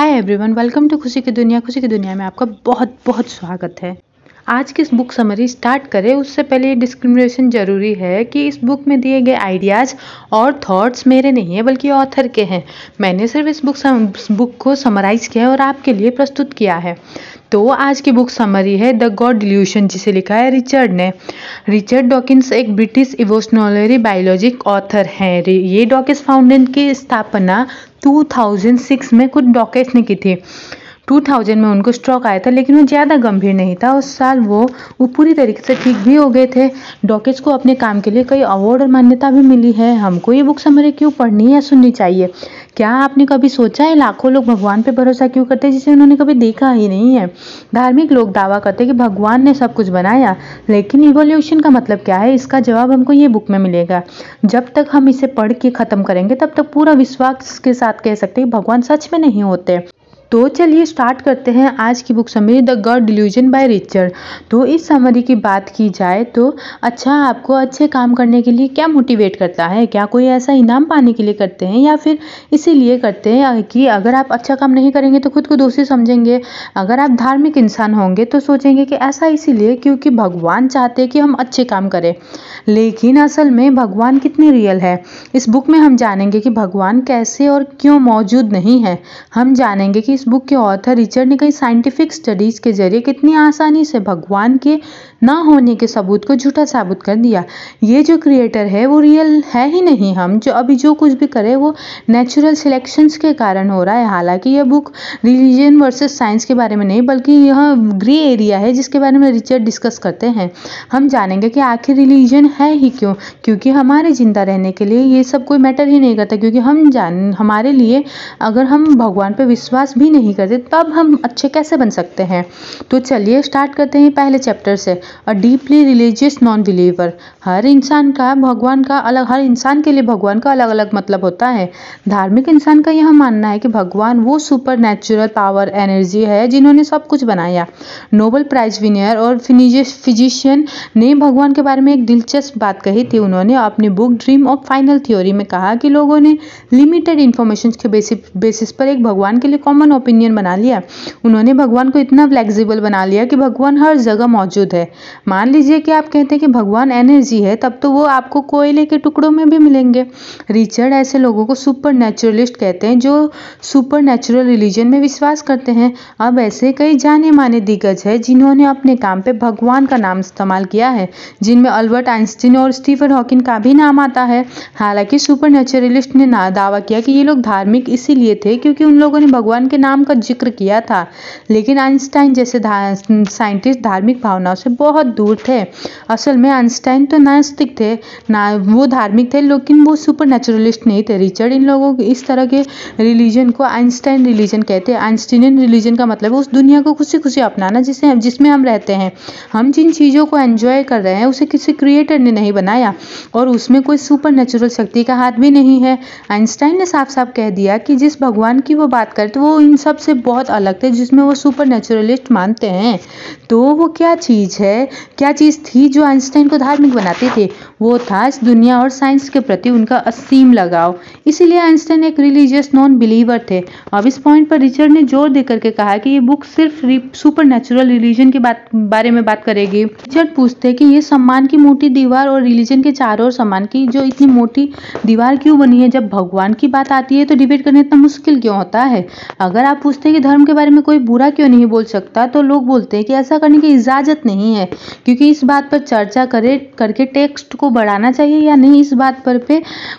Hi everyone, welcome to खुशी की दुनिया। खुशी की दुनिया में आपका बहुत बहुत स्वागत है। आज की इस बुक समरी स्टार्ट करें उससे पहले ये डिस्क्रिमिनेशन ज़रूरी है कि इस बुक में दिए गए आइडियाज़ और थॉट्स मेरे नहीं है बल्कि ऑथर के हैं। मैंने सिर्फ इस बुक को समराइज़ किया है और आपके लिए प्रस्तुत किया है। तो आज की बुक समरी है द गॉड डिल्यूशन, जिसे लिखा है रिचर्ड ने। रिचर्ड डॉकिंस एक ब्रिटिश इवोल्यूशनरी बायोलॉजिक ऑथर हैं। ये डॉकिंस फाउंडेशन की स्थापना 2006 में खुद डॉकिंस ने की थी। 2000 में उनको स्ट्रोक आया था, लेकिन वो ज़्यादा गंभीर नहीं था। उस साल वो पूरी तरीके से ठीक भी हो गए थे। डॉकिंस को अपने काम के लिए कई अवार्ड और मान्यता भी मिली है। हमको ये बुक समरी क्यों पढ़नी या सुननी चाहिए? क्या आपने कभी सोचा है लाखों लोग भगवान पे भरोसा क्यों करते हैं जिसे उन्होंने कभी देखा ही नहीं है? धार्मिक लोग दावा करते हैं कि भगवान ने सब कुछ बनाया, लेकिन इवोल्यूशन का मतलब क्या है? इसका जवाब हमको ये बुक में मिलेगा। जब तक हम इसे पढ़ के ख़त्म करेंगे तब तक पूरा विश्वास के साथ कह सकते हैं भगवान सच में नहीं होते। तो चलिए स्टार्ट करते हैं आज की book summary the God delusion by Richard. तो इस समरी की बात की जाए तो अच्छा, आपको अच्छे काम करने के लिए क्या मोटिवेट करता है? क्या कोई ऐसा इनाम पाने के लिए करते हैं या फिर इसीलिए करते हैं कि अगर आप अच्छा काम नहीं करेंगे तो खुद को दोषी समझेंगे? अगर आप धार्मिक इंसान होंगे तो सोचेंगे कि ऐसा इसीलिए क्योंकि भगवान चाहते हैं कि हम अच्छे काम करें। लेकिन असल में भगवान कितने रियल है? इस बुक में हम जानेंगे कि भगवान कैसे और क्यों मौजूद नहीं है। हम जानेंगे कि इस बुक के ऑथर रिचर्ड ने कई साइंटिफिक स्टडीज के जरिए कितनी आसानी से भगवान के ना होने के सबूत को झूठा साबित कर दिया। ये जो क्रिएटर है वो रियल है ही नहीं। हम जो कुछ भी करें वो नेचुरल सिलेक्शंस के कारण हो रहा है। हालांकि यह बुक रिलीजन वर्सेस साइंस के बारे में नहीं बल्कि यह ग्रे एरिया है जिसके बारे में रिचर्ड डिस्कस करते हैं। हम जानेंगे कि आखिर रिलीजन है ही क्यों, क्योंकि हमारे जिंदा रहने के लिए ये सब कोई मैटर ही नहीं करता। क्योंकि हमारे लिए अगर हम भगवान पे विश्वास भी नहीं करते तब हम अच्छे कैसे बन सकते हैं? तो चलिए स्टार्ट करते हैं पहले चैप्टर से, a deeply religious non believer. हर इंसान के लिए भगवान का अलग अलग मतलब होता है। धार्मिक इंसान का यह मानना है कि भगवान वो सुपर नेचुरल पावर एनर्जी है जिन्होंने सब कुछ बनाया। नोबेल प्राइज विनर और फिजिशियन ने भगवान के बारे में एक दिलचस्प बात कही थी। उन्होंने अपनी book dream of final theory में कहा कि लोगों ने लिमिटेड इंफॉर्मेशन के बेसिस पर एक भगवान के लिए कॉमन ओपिनियन बना लिया। उन्होंने भगवान को इतना फ्लेक्सिबल बना लिया कि भगवान हर जगह मौजूद है। मान लीजिए कि आप कहते हैं कि भगवान एनर्जी है, तब तो वो आपको कोयले के टुकड़ों में भी मिलेंगे। रिचर्ड ऐसे लोगों को सुपर नेचुरलिस्ट कहते हैं जो सुपर नेचुरल रिलीजन में विश्वास करते हैं। अब ऐसे कई जाने माने दिग्गज है जिन्होंने अपने काम पे भगवान का नाम इस्तेमाल किया है, जिनमें अल्बर्ट आइंस्टीन और स्टीफन हॉकिंग का भी नाम आता है। हालांकि सुपर नेचुरलिस्ट ने दावा किया कि ये लोग धार्मिक इसीलिए थे क्योंकि उन लोगों ने भगवान के नाम का जिक्र किया था। लेकिन आइंस्टाइन जैसे साइंटिस्ट धार्मिक भावनाओं से बहुत दूर थे। असल में आइंस्टाइन तो नास्तिक थे, ना वो धार्मिक थे, लेकिन वो सुपर नेचुरलिस्ट नहीं थे। रिचर्ड इन लोगों के इस तरह के रिलीजन को आइंस्टाइन रिलीजन कहते हैं। आइंस्टीनियन रिलीजन का मतलब है उस दुनिया को खुशी खुशी अपनाना जिसमें हम रहते हैं। हम जिन चीज़ों को एंजॉय कर रहे हैं उसे किसी क्रिएटर ने नहीं बनाया और उसमें कोई सुपर नेचुरल शक्ति का हाथ भी नहीं है। आइंस्टाइन ने साफ साफ कह दिया कि जिस भगवान की वो बात करते वो इन सब से बहुत अलग थे, जिसमें वो सुपर नेचुरलिस्ट मानते हैं। तो वो क्या चीज़ थी जो आइंस्टाइन को धार्मिक बनाती थी? वो था इस दुनिया और साइंस के प्रति उनका असीम लगाव। इसीलिए आइंस्टाइन एक रिलीजियस नॉन बिलीवर थे। अब इस पॉइंट पर रिचर्ड ने जोर देकर के कहा कि ये बुक सिर्फ सुपर नेचुरल रिलीजन के बारे में बात करेगी। रिचर्ड पूछते हैं कि ये सम्मान की मोटी दीवार और रिलीजन के चारों ओर सम्मान की जो इतनी मोटी दीवार क्यों बनी है? जब भगवान की बात आती है तो डिबेट करना इतना मुश्किल क्यों होता है? अगर आप पूछते हैं कि धर्म के बारे में कोई बुरा क्यों नहीं बोल सकता, तो लोग बोलते हैं कि ऐसा करने की इजाजत नहीं है, क्योंकि इस बात पर चर्चा करके टेक्स्ट को बढ़ाना चाहिए या नहीं, इस बात पर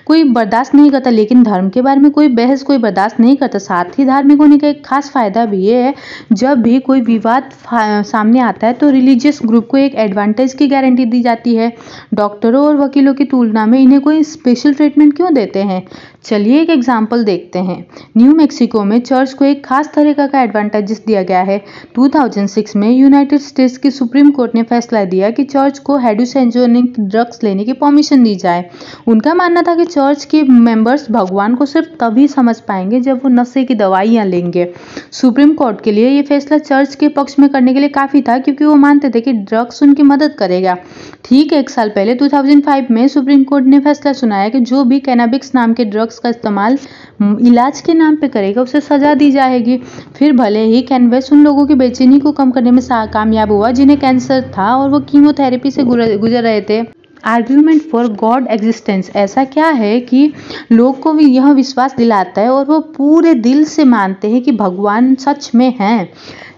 कोई बर्दाश्त नहीं करता। लेकिन धर्म के बारे में कोई बहस कोई बर्दाश्त नहीं करता। साथ ही धार्मिक होने का एक खास फायदा भी ये है, जब भी कोई विवाद सामने आता है तो रिलीजियस ग्रुप को एक एडवांटेज की गारंटी दी जाती है। डॉक्टरों और वकीलों की तुलना में इन्हें कोई स्पेशल ट्रीटमेंट क्यों देते हैं? चलिए एक एग्जाम्पल देखते हैं। न्यू मैक्सिको में चर्च को एक खास तरीका का एडवांटेजेस दिया गया है। 2006 में यूनाइटेड स्टेट्स की सुप्रीम कोर्ट ने फैसला दिया कि चर्च को हेलुसिनोजेनिक ड्रग्स लेने की परमिशन दी जाए। उनका मानना था कि चर्च के मेंबर्स भगवान को सिर्फ तभी समझ पाएंगे जब वो नशे की दवाइयाँ लेंगे। सुप्रीम कोर्ट के लिए ये फैसला चर्च के पक्ष में करने के लिए काफ़ी था, क्योंकि वो मानते थे कि ड्रग्स उनकी मदद करेगा। ठीक एक साल पहले 2005 में सुप्रीम कोर्ट ने फैसला सुनाया कि जो भी कैनाबिक्स नाम के ड्रग्स का इस्तेमाल इलाज के नाम पे करेगा उसे सजा दी जाएगी। फिर भले ही कैनवेस उन लोगों की बेचैनी को कम करने में कामयाब हुआ जिन्हें कैंसर था और वो कीमोथेरेपी से गुजर रहे थे। आर्ग्यूमेंट फॉर गॉड एग्जिस्टेंस ऐसा क्या है कि लोग को भी यह विश्वास दिलाता है और वो पूरे दिल से मानते हैं कि भगवान सच में हैं।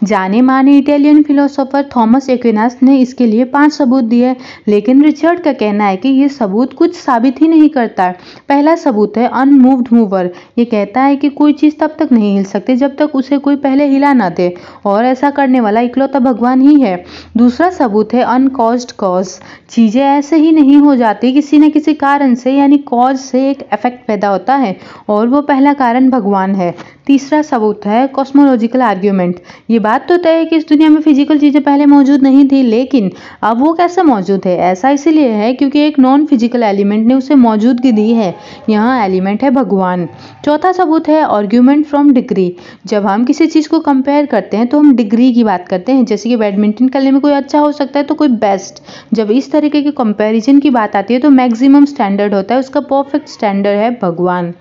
जाने माने इटालियन फिलोसोफर थॉमस एक्विनास ने इसके लिए 5 सबूत दिए, लेकिन रिचर्ड का कहना है कि ये सबूत कुछ साबित ही नहीं करता। पहला सबूत है अनमूव्ड मूवर। ये कहता है कि कोई चीज़ तब तक नहीं हिल सकती जब तक उसे कोई पहले हिला ना दे, और ऐसा करने वाला इकलौता भगवान ही है। दूसरा सबूत है अनकॉज्ड कॉज। चीज़ें ऐसे ही नहीं हो जाती, किसी न किसी कारण से, यानी कॉज से एक इफेक्ट पैदा होता है और वो पहला कारण भगवान है। तीसरा सबूत है कॉस्मोलॉजिकल आर्ग्यूमेंट। ये बात तो तय है कि इस दुनिया में फिजिकल चीज़ें पहले मौजूद नहीं थी, लेकिन अब वो कैसे मौजूद है? ऐसा इसीलिए है क्योंकि एक नॉन फिजिकल एलिमेंट ने उसे मौजूदगी दी है। यह एलिमेंट है भगवान। चौथा सबूत है आर्ग्यूमेंट फ्रॉम डिग्री। जब हम किसी चीज़ को कंपेयर करते हैं तो हम डिग्री की बात करते हैं, जैसे कि बैडमिंटन खेलने में कोई अच्छा हो सकता है तो कोई बेस्ट। जब इस तरीके के कंपैरिजन की बात आती है तो मैक्सिमम स्टैंडर्ड होता है, उसका परफेक्ट स्टैंडर्ड है भगवान।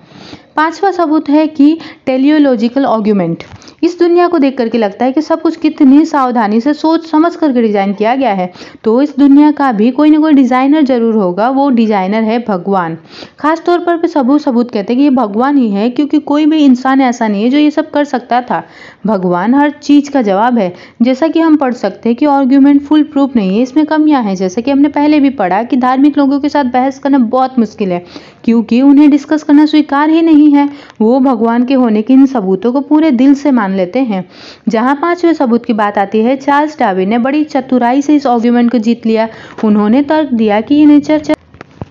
पांचवा सबूत है कि टेलियोलॉजिकल आर्ग्यूमेंट। इस दुनिया को देख करके लगता है कि सब कुछ कितनी सावधानी से सोच समझ करके डिजाइन किया गया है, तो इस दुनिया का भी कोई ना कोई डिजाइनर जरूर होगा। वो डिजाइनर है भगवान। खास तौर पर सबूत कहते हैं कि ये भगवान ही है, क्योंकि कोई भी इंसान ऐसा नहीं है जो ये सब कर सकता था। भगवान हर चीज का जवाब है। जैसा कि हम पढ़ सकते हैं कि आर्ग्यूमेंट फुल प्रूफ नहीं है, इसमें कमियां हैं। जैसे कि हमने पहले भी पढ़ा कि धार्मिक लोगों के साथ बहस करना बहुत मुश्किल है, क्योंकि उन्हें डिस्कस करना स्वीकार ही नहीं है। वो भगवान के होने के इन सबूतों को पूरे दिल से मान लेते हैं। जहां पांचवें सबूत की बात आती है, चार्ल्स डार्विन ने बड़ी चतुराई से इस आर्ग्यूमेंट को जीत लिया। उन्होंने तर्क दिया कि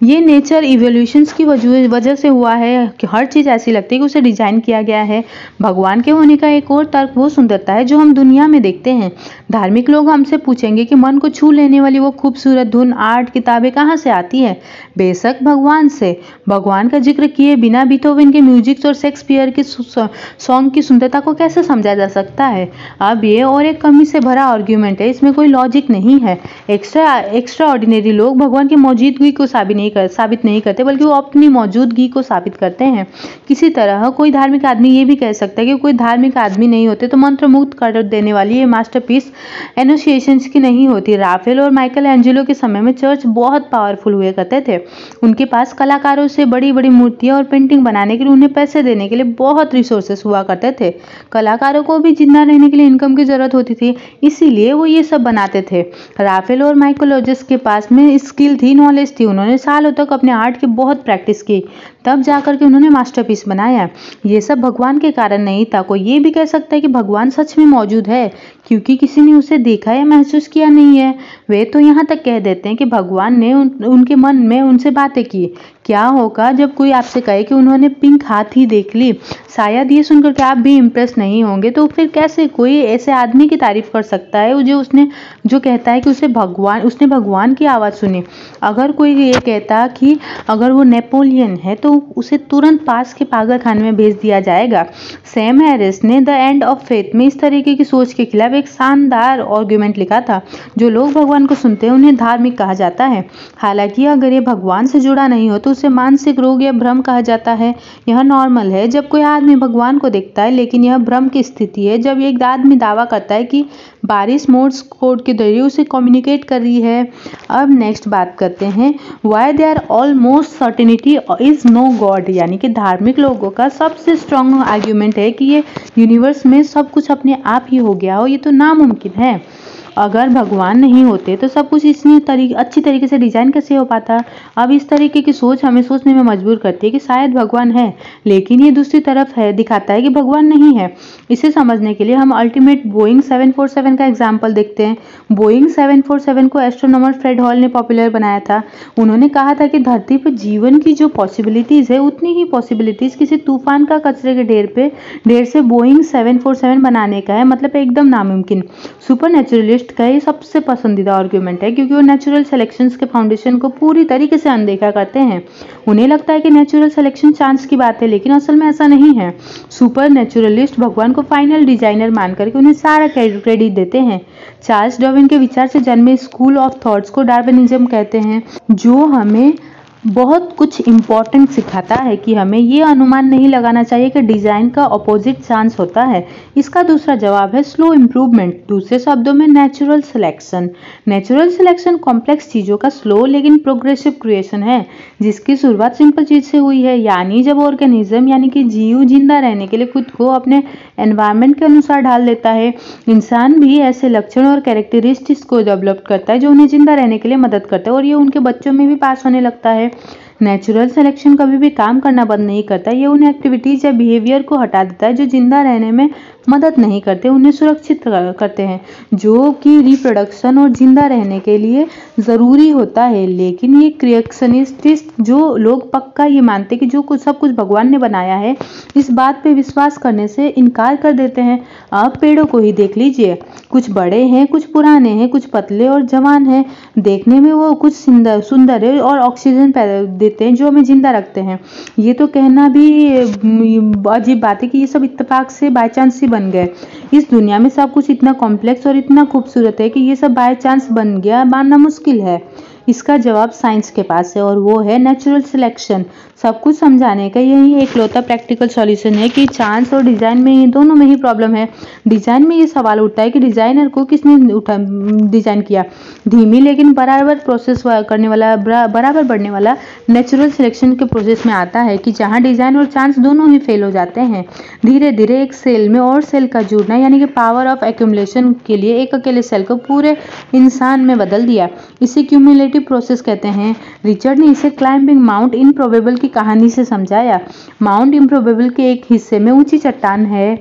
ये नेचर इवोल्यूशंस की वजह से हुआ है, कि हर चीज़ ऐसी लगती है कि उसे डिजाइन किया गया है। भगवान के होने का एक और तर्क वो सुंदरता है जो हम दुनिया में देखते हैं। धार्मिक लोग हमसे पूछेंगे कि मन को छू लेने वाली वो खूबसूरत धुन, आर्ट, किताबें कहाँ से आती है? बेशक भगवान से। भगवान का जिक्र किए बिना बीथोवन के म्यूजिक और शेक्सपियर के सॉन्ग की सुंदरता को कैसे समझा जा सकता है? अब ये और एक कमी से भरा आर्ग्यूमेंट है, इसमें कोई लॉजिक नहीं है। एक्स्ट्रा ऑर्डिनरी लोग भगवान की मौजूदगी को साबित नहीं करते, बल्कि वो अपनी मौजूदगी को साबित करते हैं। किसी तरह कोई धार्मिक आदमी ये भी कह सकता है कि कोई धार्मिक आदमी नहीं होते तो मंत्र मुक्त कर देने वाली ये मास्टरपीस एनोसिएशंस की नहीं होती। राफेल और माइकल एंजेलो के समय में चर्च बहुत पावरफुल हुए करते थे। उनके पास कलाकारों से बड़ी बड़ी मूर्तियां और पेंटिंग बनाने के लिए उन्हें पैसे देने के लिए बहुत रिसोर्सेस हुआ करते थे। कलाकारों को भी जिंदा रहने के लिए इनकम की जरूरत होती थी, इसीलिए वो ये सब बनाते थे। राफेल और माइकोलॉजिस्ट के पास में स्किल थी, नॉलेज थी। उन्होंने सालों तक अपने आर्ट की बहुत प्रैक्टिस की, तब जाकर के उन्होंने मास्टरपीस बनाया। ये सब भगवान के कारण नहीं था। कोई ये भी कह सकता है कि भगवान सच में मौजूद है, क्योंकि किसी ने उसे देखा या महसूस किया नहीं है। वे तो यहाँ तक कह देते हैं कि भगवान ने उनके मन में उनसे बातें की। क्या होगा जब कोई आपसे कहे कि उन्होंने पिंक हाथी देख ली? शायद ये सुनकर के आप भी इम्प्रेस नहीं होंगे। तो फिर कैसे कोई ऐसे आदमी की तारीफ कर सकता है जो कहता है कि उसने भगवान की आवाज़ सुनी? अगर कोई ये कहता कि अगर वो नेपोलियन है तो उसे तुरंत पास के पागल खाने में भेज दिया जाएगा। सैम हैरिस ने द एंड ऑफ फेथ में इस तरीके की सोच के खिलाफ एक शानदार आर्ग्यूमेंट लिखा था। जो लोग भगवान को सुनते हैं उन्हें धार्मिक कहा जाता है। हालांकि अगर ये भगवान से जुड़ा नहीं हो तो उसे मानसिक रोग या भ्रम कहा जाता है। यह नॉर्मल है जब कोई आदमी भगवान को देखता है, लेकिन यह भ्रम की स्थिति है जब एक आदमी दावा करता है कि बारिश मोर्स कोड के जरिए उसे कम्युनिकेट कर रही है। अब नेक्स्ट बात करते हैं, why there are almost certainty is no God. यानी कि धार्मिक लोगों का सबसे स्ट्रॉन्ग आर्ग्यूमेंट है कि ये यूनिवर्स में सब कुछ अपने आप ही हो गया हो, ये तो नामुमकिन है। अगर भगवान नहीं होते तो सब कुछ इतनी अच्छी तरीके से डिजाइन कैसे हो पाता? अब इस तरीके की सोच हमें सोचने में मजबूर करती है कि शायद भगवान है, लेकिन ये दूसरी तरफ दिखाता है कि भगवान नहीं है। इसे समझने के लिए हम अल्टीमेट बोइंग 747 का एग्जाम्पल देखते हैं। बोइंग 747 को एस्ट्रोनॉमर फ्रेड हॉल ने पॉपुलर बनाया था। उन्होंने कहा था कि धरती पर जीवन की जो पॉसिबिलिटीज है उतनी ही पॉसिबिलिटीज किसी तूफान का कचरे के ढेर से बोइंग 747 बनाने का है, मतलब एकदम नामुमकिन। सुपर का ये सबसे पसंदीदा आर्ग्यूमेंट है, क्योंकि वो नेचुरल सिलेक्शंस के फाउंडेशन को पूरी तरीके से अनदेखा करते हैं। उन्हें लगता है कि नेचुरल सिलेक्शन चांस की बात है, लेकिन असल में ऐसा नहीं है। सुपर नेचुरलिस्ट भगवान को फाइनल डिजाइनर मान करके उन्हें सारा क्रेडिट देते हैं। चार्ल्स डार्विन के विचार से जन्मे स्कूल ऑफ थॉट्स को डार्विनिज्म कहते हैं, जो हमें बहुत कुछ इम्पोर्टेंट सिखाता है कि हमें ये अनुमान नहीं लगाना चाहिए कि डिज़ाइन का अपोजिट चांस होता है। इसका दूसरा जवाब है स्लो इम्प्रूवमेंट, दूसरे शब्दों में natural selection. Natural selection complex चीज़ों का स्लो लेकिन प्रोग्रेसिव क्रिएशन है, जिसकी शुरुआत सिंपल चीज़ से हुई है। यानी जब ऑर्गेनिज्म यानी कि जीव जिंदा रहने के लिए खुद को अपने एनवायरनमेंट के अनुसार ढाल लेता है, इंसान भी ऐसे लक्षण और कैरेक्टरिस्टिक्स को डेवलप करता है जो उन्हें जिंदा रहने के लिए मदद करते हैं, और ये उनके बच्चों में भी पास होने लगता है। नेचुरल सिलेक्शन कभी भी काम करना बंद नहीं करता, ये उन एक्टिविटीज या बिहेवियर को हटा देता है जो जिंदा रहने में मदद नहीं करते, उन्हें सुरक्षित करते हैं, जो कि रिप्रोडक्शन और जिंदा रहने के लिए ज़रूरी होता है। लेकिन ये क्रिएशनिस्ट जो लोग पक्का ये मानते कि जो कुछ सब कुछ भगवान ने बनाया है, इस बात पे विश्वास करने से इनकार कर देते हैं। आप पेड़ों को ही देख लीजिए, कुछ बड़े हैं, कुछ पुराने हैं, कुछ पतले और जवान हैं। देखने में वो कुछ सुंदर है और ऑक्सीजन देते हैं जो हमें जिंदा रखते हैं। ये तो कहना भी अजीब बात है कि ये सब इत्तेफाक से बाय चांस ही बन गए। इस दुनिया में सब कुछ इतना कॉम्प्लेक्स और इतना खूबसूरत है कि ये सब बाय चांस बन गया मानना मुश्किल है। इसका जवाब साइंस के पास है और वो है नेचुरल सिलेक्शन। सब कुछ समझाने का यही एकलौता प्रैक्टिकल सॉल्यूशन है कि चांस और डिज़ाइन में ही दोनों में ही प्रॉब्लम है। डिज़ाइन में ये सवाल उठता है कि डिज़ाइनर को किसने डिज़ाइन किया। धीमी लेकिन बराबर प्रोसेस करने वाला बराबर बढ़ने वाला नेचुरल सिलेक्शन के प्रोसेस में आता है कि जहाँ डिज़ाइन और चांस दोनों ही फेल हो जाते हैं। धीरे धीरे एक सेल में और सेल का जुड़ना यानी कि पावर ऑफ एक्यूमुलेशन के लिए एक अकेले सेल को पूरे इंसान में बदल दिया। इसे क्यूमुलेटिव प्रोसेस कहते हैं। रिचर्ड ने इसे क्लाइंबिंग माउंट इम्प्रोबेबल की कहानी से समझाया। माउंट इम्प्रोबेबल के एक हिस्से में ऊंची चट्टान है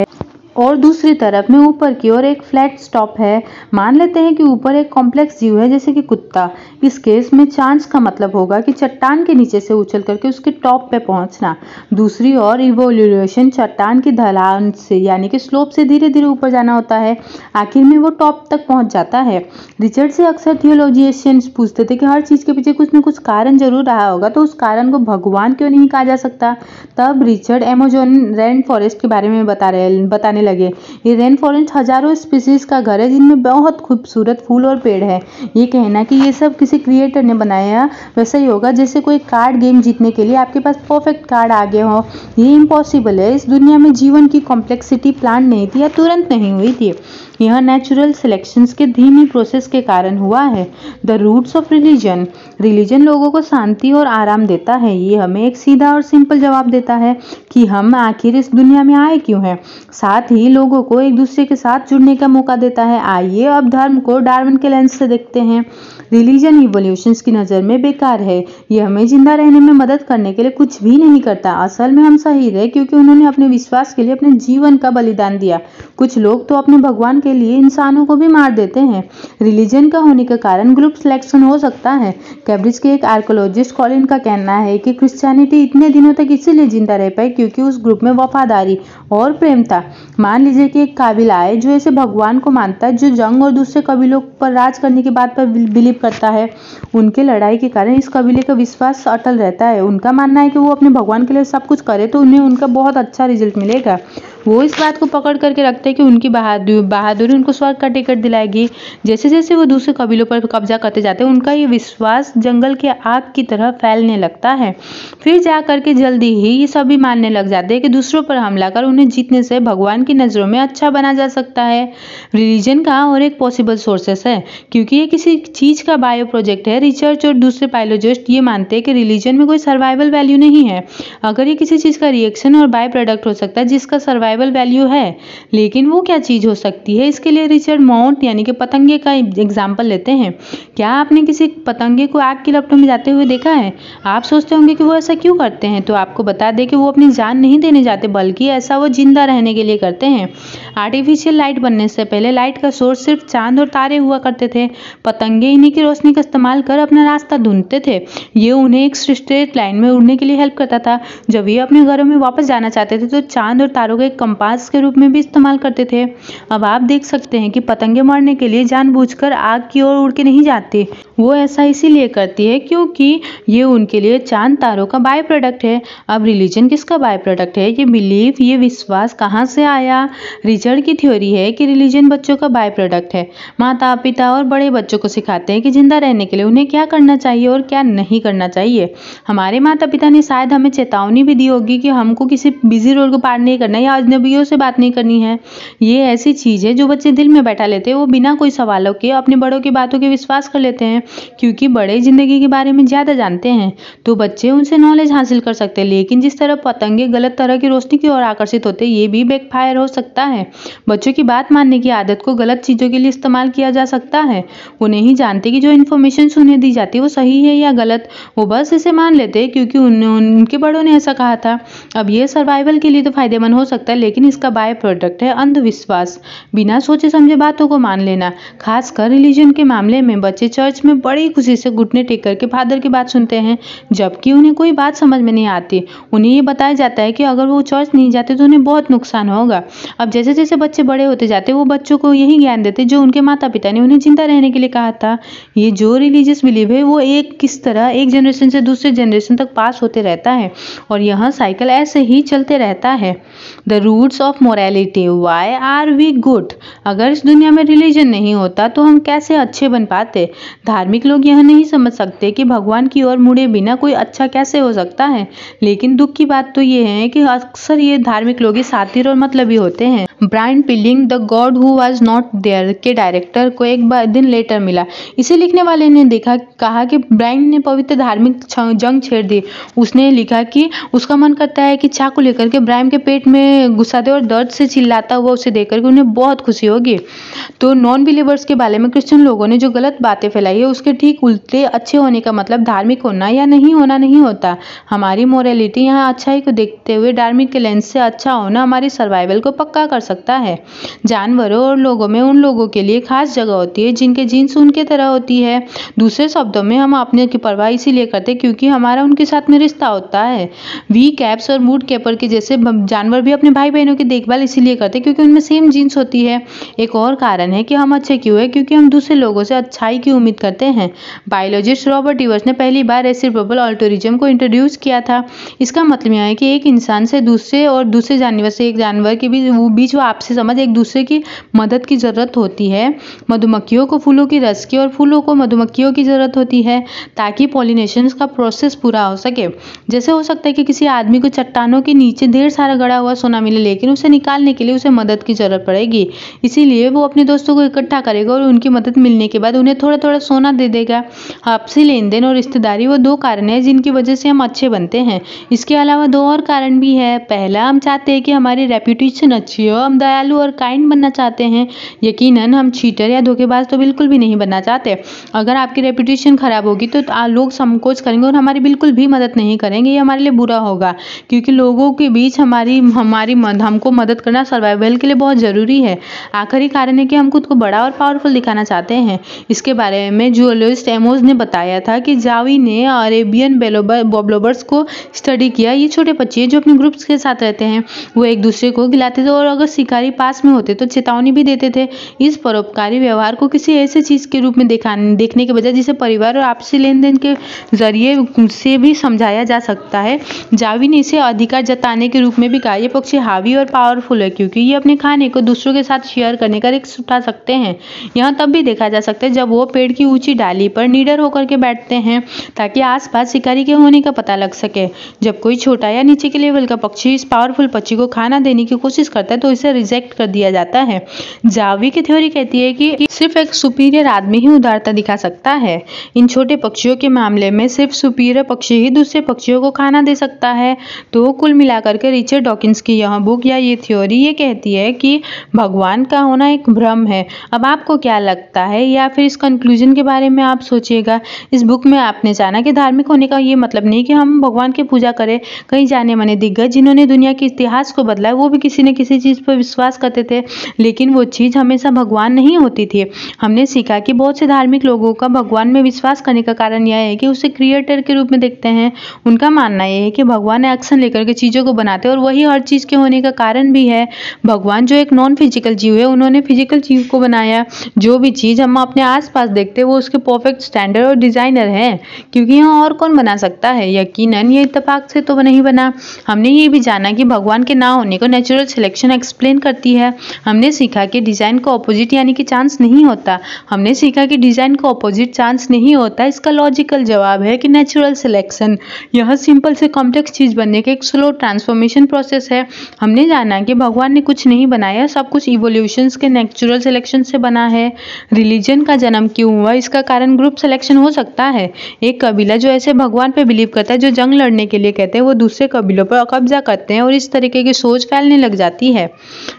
और दूसरी तरफ में ऊपर की ओर एक फ्लैट स्टॉप है। मान लेते हैं कि ऊपर एक कॉम्प्लेक्स जीव है जैसे कि कुत्ता। इस केस में चांस का मतलब होगा कि चट्टान के नीचे से उछल करके उसके टॉप पे पहुंचना। दूसरी ओर इवोल्यूशन चट्टान की ढलान से यानी कि स्लोप से धीरे धीरे ऊपर जाना होता है। आखिर में वो टॉप तक पहुंच जाता है। रिचर्ड से अक्सर थियोलॉजिशियंस पूछते थे कि हर चीज के पीछे कुछ न कुछ कारण जरूर रहा होगा, तो उस कारण को भगवान क्यों नहीं कहा जा सकता। तब रिचर्ड अमेज़न रेन फॉरेस्ट के बारे में बताने लगे। ये रेन फॉरेस्ट हजारों स्पीसीज का घर है जिनमें बहुत खूबसूरत फूल और पेड़ है। ये कहना कि ये सब किसी क्रिएटर ने बनाया वैसा ही होगा जैसे कोई कार्ड गेम जीतने के लिए आपके पास परफेक्ट कार्ड आ गए हो। ये इम्पॉसिबल है। इस दुनिया में जीवन की कॉम्प्लेक्सिटी प्लान नहीं थी या तुरंत नहीं हुई थी। यह नेचुरल सिलेक्शंस के धीमी प्रोसेस के कारण हुआ है। The roots of religion. Religion लोगों को शांति और आराम देता है। ये हमें एक सीधा और सिंपल जवाब देता है कि हम आखिर इस दुनिया में आए क्यों हैं। साथ ही लोगों को एक दूसरे के साथ जुड़ने का मौका देता है। आइए अब धर्म को डार्विन के लेंस से देखते हैं। रिलीजन इवोल्यूशंस की नज़र में बेकार है। ये हमें जिंदा रहने में मदद करने के लिए कुछ भी नहीं करता। असल में हम शहीद हैं क्योंकि उन्होंने अपने विश्वास के लिए अपने जीवन का बलिदान दिया। कुछ लोग तो अपने भगवान के लिए इंसानों को भी मार देते हैं। रिलीजन का होने के कारण ग्रुप सिलेक्शन हो सकता है। कैम्ब्रिज के एक आर्कोलॉजिस्ट कॉलिन का कहना है कि क्रिश्चियनिटी इतने दिनों तक इसीलिए जिंदा रह पाई क्योंकि उस ग्रुप में वफादारी और प्रेम था। मान लीजिए कि एक काबिला है जो ऐसे भगवान को मानता है जो जंग और दूसरे कबीलों पर राज करने की बात पर बिलीव करता है। उनके लड़ाई के कारण इस कबीले का विश्वास अटल रहता है। उनका मानना है कि वो अपने भगवान के लिए सब कुछ करे तो उन्हें उनका बहुत अच्छा रिजल्ट मिलेगा। वो इस बात को पकड़ करके रखते हैं कि उनकी बहादुरी उनको स्वर्ग का टिकट दिलाएगी। जैसे जैसे वो दूसरे कबीलों पर कब्जा करते जाते हैं उनका ये विश्वास जंगल के आग की तरह फैलने लगता है। फिर जा करके जल्दी ही ये सभी मानने लग जाते हैं कि दूसरों पर हमला कर उन्हें जीतने से भगवान की नज़रों में अच्छा बना जा सकता है। रिलीजन का और एक पॉसिबल सोर्सेस है क्योंकि ये किसी चीज़ का बायो प्रोजेक्ट है। रिसर्च और दूसरे बायोलॉजिस्ट ये मानते हैं कि रिलीजन में कोई सर्वाइवल वैल्यू नहीं है। अगर ये किसी चीज़ का रिएक्शन और बाय प्रोडक्ट हो सकता है जिसका सर्वाइवल वैल्यू है, लेकिन वो क्या चीज़ हो सकती है। इसके लिए रिचर्ड माउंट यानी कि पतंगे का एग्जाम्पल लेते हैं। क्या आपने किसी पतंगे को आग की लपटों में जाते हुए देखा है? आप सोचते होंगे कि वो ऐसा क्यों करते हैं, तो आपको बता दें कि वो अपनी जान नहीं देने जाते बल्कि ऐसा वो जिंदा रहने के लिए करते हैं। आर्टिफिशियल लाइट बनने से पहले लाइट का सोर्स सिर्फ चांद और तारे हुआ करते थे। पतंगे इन्हीं की रोशनी का इस्तेमाल कर अपना रास्ता ढूंढते थे। ये उन्हें एक स्ट्रेट लाइन में उड़ने के लिए हेल्प करता था। जब ये अपने घरों में वापस जाना चाहते थे तो चांद और तारों को एक कंपास के रूप में भी इस्तेमाल करते थे। अब आप देख सकते हैं कि पतंगे मरने के लिए जानबूझकर आग की ओर उड़ के नहीं जाते, वो ऐसा इसीलिए करती है क्योंकि ये उनके लिए चांद तारों का बाय प्रोडक्ट है। अब रिलीजन किसका बाय प्रोडक्ट है? ये बिलीफ, ये विश्वास कहाँ से आया? रिचर्ड की थ्योरी है कि रिलीजन बच्चों का बाय प्रोडक्ट है। माता पिता और बड़े बच्चों को सिखाते हैं कि जिंदा रहने के लिए उन्हें क्या करना चाहिए और क्या नहीं करना चाहिए। हमारे माता पिता ने शायद हमें चेतावनी भी दी होगी कि हमको किसी बिजी रोड को पार नहीं करना या अजनबियों से बात नहीं करनी है। ये ऐसी चीज है जो बच्चे दिल में बैठा लेते हैं। वो बिना कोई सवालों के अपने बड़ों की बातों के विश्वास कर लेते हैं क्योंकि बड़े जिंदगी के बारे में ज्यादा जानते हैं, तो बच्चे उनसे नॉलेज हासिल कर सकते हैं। लेकिन जिस तरह पतंगे गलत तरह की रोशनी की ओर आकर्षित होते हैं, ये भी बैकफायर हो सकता है। बच्चों की बात मानने की आदत को गलत चीजों के लिए इस्तेमाल किया जा सकता है। वो नहीं जानते कि जो इन्फॉर्मेशन उन्हें दी जाती है वो सही है या गलत, वो बस इसे मान लेते हैं क्योंकि उनके बड़ों ने ऐसा कहा था। अब ये सर्वाइवल के लिए तो फायदेमंद हो सकता है, लेकिन इसका बाय प्रोडक्ट है अंधविश्वास, बिना सोचे समझे बातों को मान लेना। खासकर रिलीजन के मामले में बच्चे चर्च में बड़ी खुशी से घुटने टेक करके फादर की बात सुनते हैं, जबकि उन्हें कोई बात समझ में नहीं आती। उन्हें ये बताया जाता है कि अगर वो चर्च नहीं जाते तो उन्हें बहुत नुकसान होगा। अब जैसे जैसे बच्चे बड़े होते जाते वो बच्चों को यही ज्ञान देते जो उनके माता पिता ने उन्हें जिंदा रहने के लिए कहा था। ये जो रिलीजियस बिलीव है वो किस तरह एक जनरेशन से दूसरे जनरेशन तक पास होते रहता है और यह साइकिल ऐसे ही चलते रहता है। The roots of morality, why are we good? अगर इस दुनिया में रिलीजन नहीं होता तो हम कैसे अच्छे बन पाते? धार्मिक लोग यह नहीं समझ सकते कि भगवान की ओर मुड़े बिना कोई अच्छा कैसे हो सकता है। लेकिन दुख की बात तो ये है कि अक्सर ये धार्मिक लोग ही सातिर और मतलबी होते हैं। Brian Pilling the God who was not there के डायरेक्टर को एक दिन लेटर मिला। इसे लिखने वाले ने कहा कि ब्रायन ने पवित्र धार्मिक जंग छेड़ दी। उसने लिखा कि उसका मन करता है कि चाकू लेकर के ब्रायन के पेट में घुसा दे और दर्द से चिल्लाता हुआ उसे देखकर उन्हें बहुत खुशी होगी। तो नॉन बिलीवर्स के बारे में क्रिश्चियन लोगों ने जो गलत बातें फैलाई है उसके ठीक उल्टे अच्छे होने का मतलब धार्मिक होना या नहीं होना नहीं होता। हमारी मोरालिटी यहाँ अच्छाई को देखते हुए धार्मिक के लेंस से अच्छा होना हमारी सर्वाइवल को पक्का कर सकता है। जानवरों और लोगों में उन लोगों के लिए खास जगह होती है जिनके जीन्स उनके तरह होती है। दूसरे शब्दों में हम अपने की परवाह इसीलिए करते क्योंकि हमारा उनके साथ में रिश्ता होता है। वी कैप्स और मूड कैपर के जैसे जानवर भी अपने भाई बहनों की देखभाल इसीलिए करते क्योंकि उनमें सेम जीन्स होती है। एक और कारण है कि हम अच्छे क्यों है क्योंकि हम दूसरे लोगों से अच्छाई की उम्मीद करते हैं। बायोलॉजिस्ट रॉबर्ट इवर्स ने पहली बार रेसिप्रोकल ऑल्टरिज्म को इंट्रोड्यूस किया था। इसका मतलब यह है कि एक इंसान से दूसरे और दूसरे जानवर से एक जानवर के बीच वो आपसी समझ, एक दूसरे की मदद की जरूरत होती है। मधुमक्खियों को फूलों की रस की और फूलों को मधुमक्खियों की जरूरत होती है ताकि पॉलिनेशन का प्रोसेस पूरा हो सके। जैसे हो सकता है कि किसी आदमी को चट्टानों के नीचे ढेर सारा गड़ा हुआ सोना मिले, लेकिन उसे निकालने के लिए उसे मदद की जरूरत पड़ेगी। इसीलिए वो अपने दोस्तों को इकट्ठा करेगा और उनकी मदद मिलने के बाद उन्हें थोड़ा थोड़ा सोना दे देगा। आपसी लेन देन और रिश्तेदारी वो दो कारण हैं जिनकी वजह से हम अच्छे बनते हैं। इसके अलावा दो और कारण भी है। पहला, हम चाहते हैं कि हमारी रेपुटेशन अच्छी हो। हम दयालु और काइंड बनना चाहते हैं। यकीनन हम चीटर या धोखेबाज तो बिल्कुल भी नहीं बनना चाहते। अगर आपकी रेपुटेशन खराब होगी तो लोग संकोच करेंगे और हमारी बिल्कुल भी मदद नहीं करेंगे। ये हमारे लिए बुरा होगा क्योंकि लोगों के बीच हमको मदद करना सर्वाइवल के लिए बहुत जरूरी है। आखिरी कारण है कि हम खुद को बड़ा और पावरफुल दिखाना चाहते हैं। इसके बारे में जूलियस एमोस ने बताया था कि जावी ने अरेबियन बॉबलोबर्स को स्टडी किया। ये छोटे बच्चे जो अपने ग्रुप्स के साथ रहते हैं, वो एक दूसरे को खिलाते थे और अगर शिकारी पास में होते तो चेतावनी भी देते थे। इस परोपकारी व्यवहार को किसी ऐसे चीज के रूप में देखने के बजाय जिसे परिवार और आपसी लेन देन के जरिए से भी समझाया जा सकता है, जावी ने इसे अधिकार जताने के रूप में भी कहा। ये पक्षी हावी और पावरफुल है क्योंकि ये अपने खाने को दूसरों के साथ शेयर करने का रिस्क उठा सकते हैं। यहाँ तब भी देखा जा सकता है जब वो पेड़ की ऊंची डाली पर निडर होकर के बैठते हैं ताकि आसपास शिकारी के होने का पता लग सके। जब कोई छोटा या नीचे के लेवल का पक्षी इस पावरफुल पक्षी को खाना देने की कोशिश करता है तो इसे रिजेक्ट कर दिया जाता है। जावी की थ्योरी कहती है कि सिर्फ एक सुपीरियर आदमी ही उदारता दिखा सकता है। इन छोटे पक्षियों के मामले में सिर्फ सुपीरियर पक्षी ही दूसरे पक्षियों को खाना दे सकता है। तो कुल मिलाकर के रिचर्ड डॉकिंस की यह बुक या ये थ्योरी ये कहती है कि भगवान का होना एक भ्रम है। अब आपको क्या लगता है या फिर इस कंक्लूजन के बारे में आप सोचिएगा। इस बुक में आपने जाना कि धार्मिक होने का ये मतलब नहीं कि हम भगवान की पूजा करें। कई जाने माने दिग्गज जिन्होंने दुनिया के इतिहास को बदला है वो भी किसी न किसी चीज पर विश्वास करते थे, लेकिन वो चीज हमेशा भगवान नहीं होती थी। हमने सीखा कि बहुत से धार्मिक लोगों का भगवान में विश्वास करने का कारण यह है कि उसे क्रिएटर के रूप में देखते हैं। उनका मानना यह है कि भगवान एक्शन लेकर के चीजों को बनाते हैं और वही हर चीज के होने का कारण भी है। भगवान जो एक नॉन फिजिकल जीव है, उन्होंने फिजिकल जीव को बनाया। जो भी चीज हम अपने आसपास देखते हैं वो के परफेक्ट स्टैंडर्ड और डिजाइनर हैं, क्योंकि यहाँ और कौन बना सकता है। यकीनन ये इत्तेफाक से तो नहीं बना। हमने ये भी जाना कि भगवान के ना होने को नेचुरल सिलेक्शन एक्सप्लेन करती है। हमने सीखा कि डिजाइन का ऑपोजिट यानी कि चांस नहीं होता। हमने सीखा कि डिजाइन का ऑपोजिट चांस नहीं होता। इसका लॉजिकल जवाब है कि नेचुरल सिलेक्शन यह सिंपल से कॉम्प्लेक्स चीज बनने के एक स्लो ट्रांसफॉर्मेशन प्रोसेस है। हमने जाना कि भगवान ने कुछ नहीं बनाया, सब कुछ इवोल्यूशंस के नेचुरल सिलेक्शन से बना है। रिलीजन का जन्म क्यों हुआ, इसका कारण ग्रुप सिलेक्शन हो सकता है। एक कबीला जो ऐसे भगवान पे बिलीव करता है जो जंग लड़ने के लिए कहते हैं, वो दूसरे कबीलों पर कब्जा करते हैं और इस तरीके की सोच फैलने लग जाती है।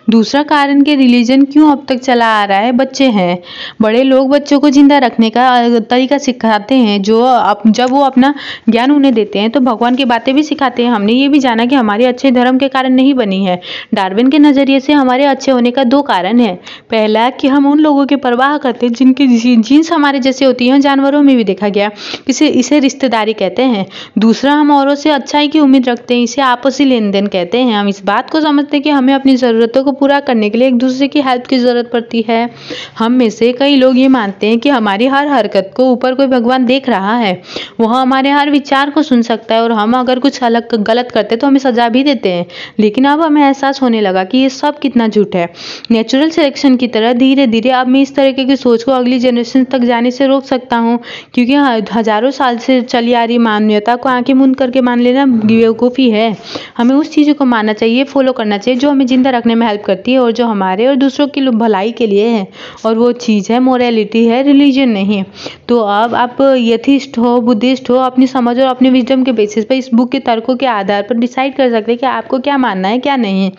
दूसरा कारण कि रिलीजन क्यों अब तक चला आ रहा है, बच्चे हैं। बड़े लोग बच्चों को जिंदा रखने का तरीका सिखाते हैं, जब वो अपना ज्ञान उन्हें देते हैं तो भगवान की बातें भी सिखाते हैं। हमने ये भी जाना कि हमारी अच्छे धर्म के कारण नहीं बनी है। डार्विन के नजरिए से हमारे अच्छे होने का दो कारण है। पहला कि हम उन लोगों की परवाह करते हैं जिनकी जीन्स हमारे जैसे होती है, जानवरों में भी देखा गया, इसे रिश्तेदारी कहते हैं। दूसरा, हम औरों से अच्छाई की उम्मीद रखते हैं, इसे आपसी लेन देन कहते हैं। हम इस बात को समझते हैं कि हमें अपनी जरूरतों को पूरा करने के लिए एक दूसरे की हेल्प की जरूरत पड़ती है। हम में से कई लोग ये मानते हैं कि हमारी हर हरकत को ऊपर कोई भगवान देख रहा है, वह हमारे हर विचार को सुन सकता है और हम अगर कुछ अलग गलत करते तो हमें सजा भी देते हैं। लेकिन अब हमें एहसास होने लगा कि ये सब कितना झूठ है। नेचुरल सिलेक्शन की तरह धीरे धीरे अब मैं इस तरीके की सोच को अगली जनरेशन तक जाने से रोक सकता हूँ, क्योंकि हजारों साल से चली आ रही मान्यता को आंखें मूंद करके मान लेना बेवकूफ़ी है। हमें उस चीज़ों को मानना चाहिए, फॉलो करना चाहिए जो हमें जिंदा रखने में हेल्प करती है और जो हमारे और दूसरों की भलाई के लिए है, और वो चीज़ है मोरालिटी है, रिलीजन नहीं। तो अब आप एथिस्ट हो, बुद्धिस्ट हो, अपनी समझ और अपने विजडम के बेसिस पर इस बुक के तर्कों के आधार पर डिसाइड कर सकते हैं कि आपको क्या मानना है क्या नहीं।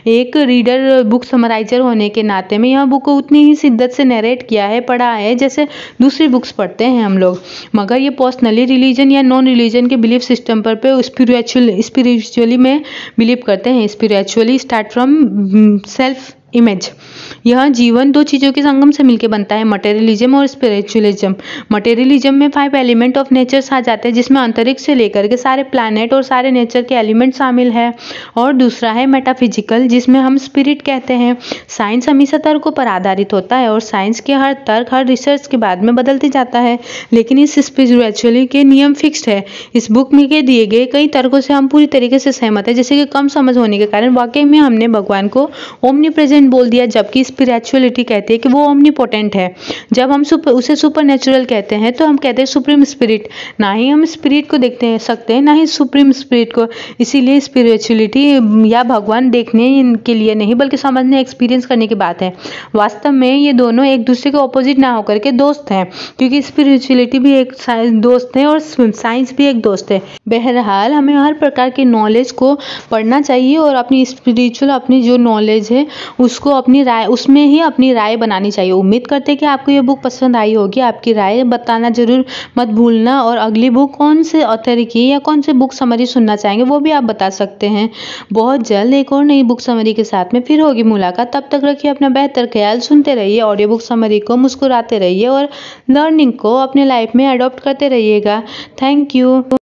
एक रीडर बुक समराइजर होने के नाते में यह बुक को उतनी ही शिद्दत से नरेट किया है, पढ़ा है जैसे दूसरी बुक्स पढ़ते हैं हम लोग। मगर ये पर्सनली रिलीजन या नॉन रिलीजन के बिलीफ सिस्टम पर स्पिरिचुअली में बिलीव करते हैं। Spiritually start from self image. यह जीवन दो चीज़ों के संगम से मिलकर बनता है, मटेरियलिज्म और स्पिरिचुअलिज्म। मटेरियलिज्म में 5 एलिमेंट ऑफ नेचर आ जाते हैं, जिसमें अंतरिक्ष से लेकर के सारे प्लैनेट और सारे नेचर के एलिमेंट शामिल है। और दूसरा है मेटाफिजिकल, जिसमें हम स्पिरिट कहते हैं। साइंस हमेशा तर्कों पर आधारित होता है और साइंस के हर तर्क हर रिसर्च के बाद में बदलते जाता है, लेकिन इस स्पिरिचुअली के नियम फिक्स्ड है। इस बुक में के दिए गए कई तर्कों से हम पूरी तरीके से सहमत है, जैसे कि कम समझ होने के कारण वाकई में हमने भगवान को ओमनी प्रेजेंट बोल दिया, जबकि स्पिरिचुअलिटी कहती है कि वो ओमनीपोटेंट है। जब हम उसे सुपर नेचुरल कहते हैं तो हम कहते हैं सुप्रीम स्पिरिट। ना ही हम स्पिरिट को देखते सकते हैं, ना ही सुप्रीम स्पिरिट को। इसीलिए स्पिरिचुअलिटी या भगवान देखने के लिए नहीं बल्कि समझने एक्सपीरियंस करने की बात है। वास्तव में ये दोनों एक दूसरे के ऑपोजिट ना होकर के दोस्त हैं, क्योंकि स्पिरिचुअलिटी भी एक दोस्त है और साइंस भी एक दोस्त है। बहरहाल हमें हर प्रकार के नॉलेज को पढ़ना चाहिए और अपनी स्पिरिचुअल अपनी जो नॉलेज है उसको उसमें ही अपनी राय बनानी चाहिए। उम्मीद करते हैं कि आपको ये बुक पसंद आई होगी। आपकी राय बताना जरूर मत भूलना, और अगली बुक कौन से ऑथर की या कौन से बुक समरी सुनना चाहेंगे वो भी आप बता सकते हैं। बहुत जल्द एक और नई बुक समरी के साथ में फिर होगी मुलाकात। तब तक रखिए अपना बेहतर ख्याल, सुनते रहिए ऑडियो बुक समरी को, मुस्कुराते रहिए और लर्निंग को अपने लाइफ में अडॉप्ट करते रहिएगा। Thank you.